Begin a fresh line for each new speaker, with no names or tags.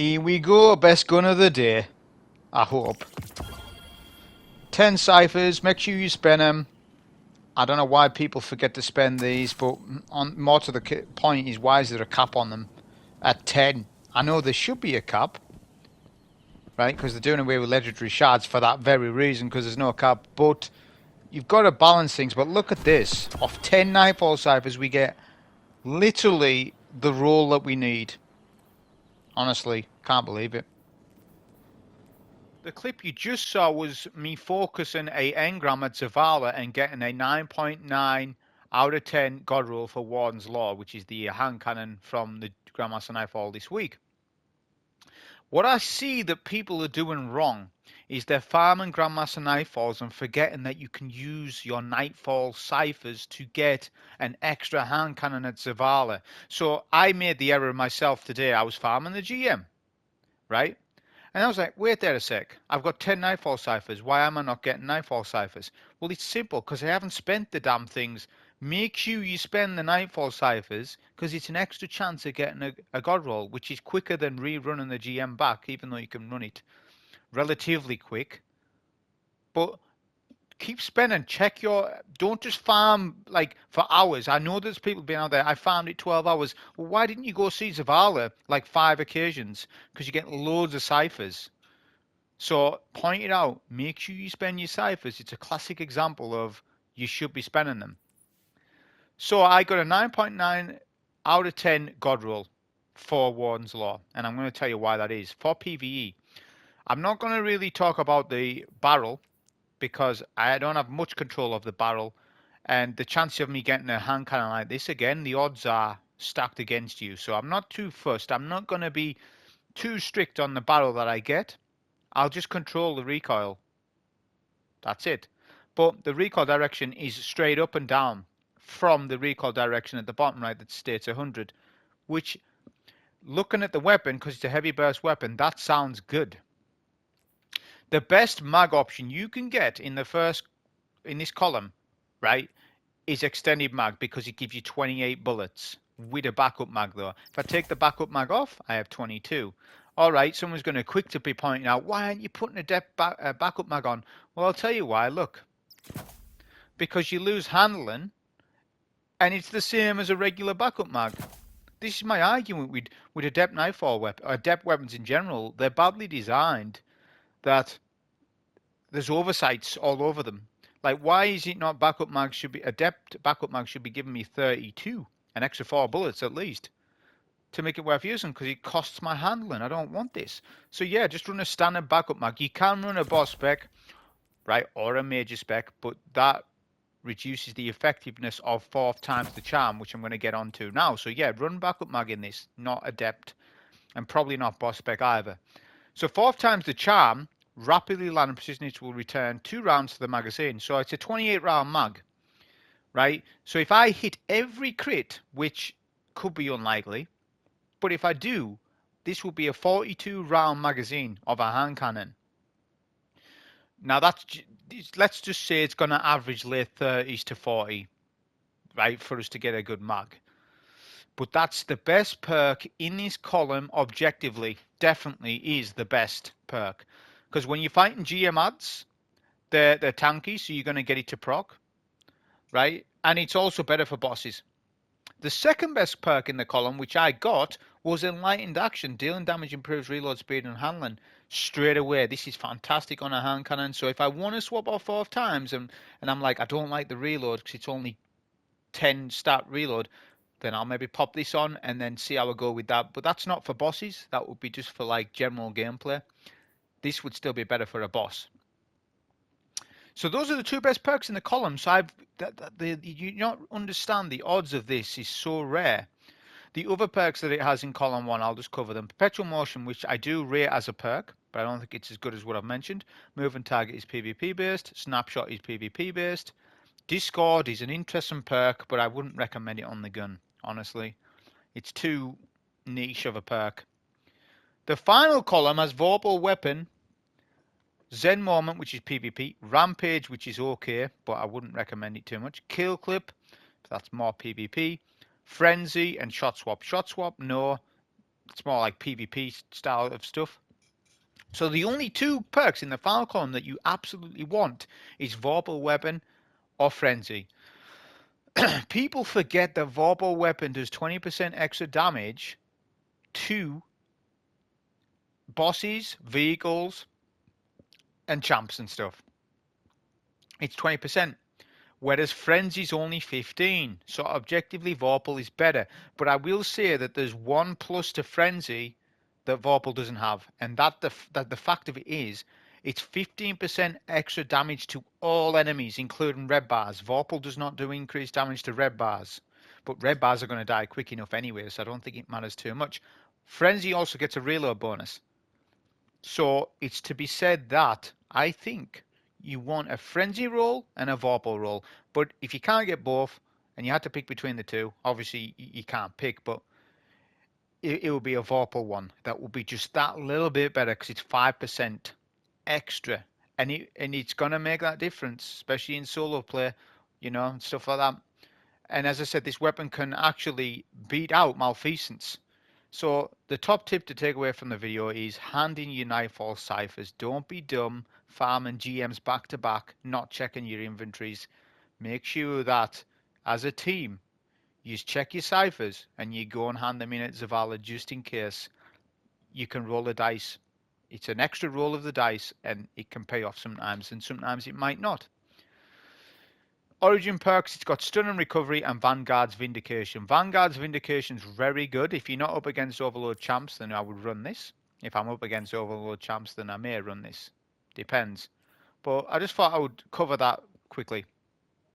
Here we go, best gun of the day. I hope. 10 ciphers, make sure you spend them. I don't know why people forget to spend these, but more to the point is, why is there a cap on them at 10? I know there should be a cap, right? Because they're doing away with legendary shards for that very reason, because there's no cap. But you've got to balance things. But look at this. Off 10 Nightfall ciphers, we get literally the roll that we need. Honestly, can't believe it. The clip you just saw was me focusing a engram at Zavala and getting a 9.9 out of 10 God roll for Warden's Law, which is the hand cannon from the Grandmaster Nightfall this week. What I see that people are doing wrong is they're farming Grandmaster Nightfalls and forgetting that you can use your Nightfall ciphers to get an extra hand cannon at Zavala. So I made the error myself today. I was farming the GM, right? And I was like, wait there a sec. I've got 10 Nightfall ciphers. Why am I not getting Nightfall ciphers? Well, it's simple, because I haven't spent the damn things. Make sure you spend the Nightfall ciphers, because it's an extra chance of getting a God roll, which is quicker than rerunning the GM back, even though you can run it relatively quick. But keep spending. Check your. Don't just farm like for hours. I know there's people being out there. I farmed it 12 hours. Well, why didn't you go see Zavala like 5 occasions? Because you get loads of ciphers. So point it out. Make sure you spend your ciphers. It's a classic example of you should be spending them. So I got a 9.9 out of 10 God roll for Warden's Law, and I'm going to tell you why that is. For PVE, I'm not going to really talk about the barrel, because I don't have much control of the barrel, and the chance of me getting a hand cannon like this again, the odds are stacked against you. So I'm not too fussed. I'm not going to be too strict on the barrel that I get. I'll just control the recoil. That's it. But the recoil direction is straight up and down from the recoil direction at the bottom right that states 100, which, looking at the weapon, because it's a heavy burst weapon, that sounds good. The best mag option you can get in this column, right, is extended mag, because it gives you 28 bullets with a backup mag though. If I take the backup mag off, I have 22. All right, someone's going to quick to be pointing out, why aren't you putting a backup mag on? Well, I'll tell you why. Look, because you lose handling, and it's the same as a regular backup mag. This is my argument with Adept Nightfall weapons, Adept weapons in general. They're badly designed that there's oversights all over them. Like, why is it not backup mag should be Adept backup mag should be giving me 32, an extra 4 bullets at least, to make it worth using, because it costs my handling. I don't want this. So yeah, just run a standard backup mag. You can run a boss spec, right, or a major spec, but that reduces the effectiveness of 4 times the charm, which I'm going to get onto now. So yeah, run backup mag in this, not Adept, and probably not boss spec either. So 4 times the charm, rapidly land and precision hits will return 2 rounds to the magazine. So it's a 28 round mag, right? So if I hit every crit, which could be unlikely, but if I do, this will be a 42 round magazine of a hand cannon. Now let's just say it's going to average late 30s to 40, right, for us to get a good mag. But that's the best perk in this column objectively. Definitely is the best perk. Because when you're fighting GM ads, they're tanky, so you're going to get it to proc, right? And it's also better for bosses. The second best perk in the column, which I got, was Enlightened Action. Dealing damage improves reload speed and handling straight away. This is fantastic on a hand cannon. So if I want to swap off 4 times and I'm like, I don't like the reload because it's only 10 start reload, then I'll maybe pop this on and then see how I go with that. But that's not for bosses. That would be just for like general gameplay. This would still be better for a boss. So those are the 2 best perks in the column. So you not understand the odds of this is so rare. The other perks that it has in column 1, I'll just cover them. Perpetual Motion, which I do rate as a perk, but I don't think it's as good as what I've mentioned. Move and Target is PvP based. Snapshot is PvP based. Discord is an interesting perk, but I wouldn't recommend it on the gun, honestly. It's too niche of a perk. The final column has Vorpal Weapon, Zen Moment, which is PvP, Rampage, which is okay, but I wouldn't recommend it too much. Kill Clip, that's more PvP. Frenzy and Shot Swap. Shot Swap, no. It's more like PvP style of stuff. So the only two perks in the final column that you absolutely want is Vorpal Weapon or Frenzy. People forget that Vorpal Weapon does 20% extra damage to bosses, vehicles, and champs and stuff. It's 20%. Whereas Frenzy's only 15. So objectively, Vorpal is better. But I will say that there's one plus to Frenzy that Vorpal doesn't have. And that the fact of it is, it's 15% extra damage to all enemies, including red bars. Vorpal does not do increased damage to red bars. But red bars are going to die quick enough anyway, so I don't think it matters too much. Frenzy also gets a reload bonus. So it's to be said that I think you want a Frenzy roll and a Vorpal roll. But if you can't get both and you had to pick between the two, obviously you can't pick, but it will be a Vorpal one. That will be just that little bit better because it's 5% extra. And it's going to make that difference, especially in solo play, and stuff like that. And as I said, this weapon can actually beat out Malfeasance. So the top tip to take away from the video is hand in your Nightfall ciphers. Don't be dumb farming GMs back to back, not checking your inventories. Make sure that as a team, you check your ciphers and you go and hand them in at Zavala just in case. You can roll the dice. It's an extra roll of the dice and it can pay off sometimes and sometimes it might not. Origin perks, it's got Stun and Recovery and Vanguard's Vindication. Vanguard's Vindication is very good. If you're not up against Overload champs, then I would run this. If I'm up against Overload champs, then I may run this. Depends. But I just thought I would cover that quickly.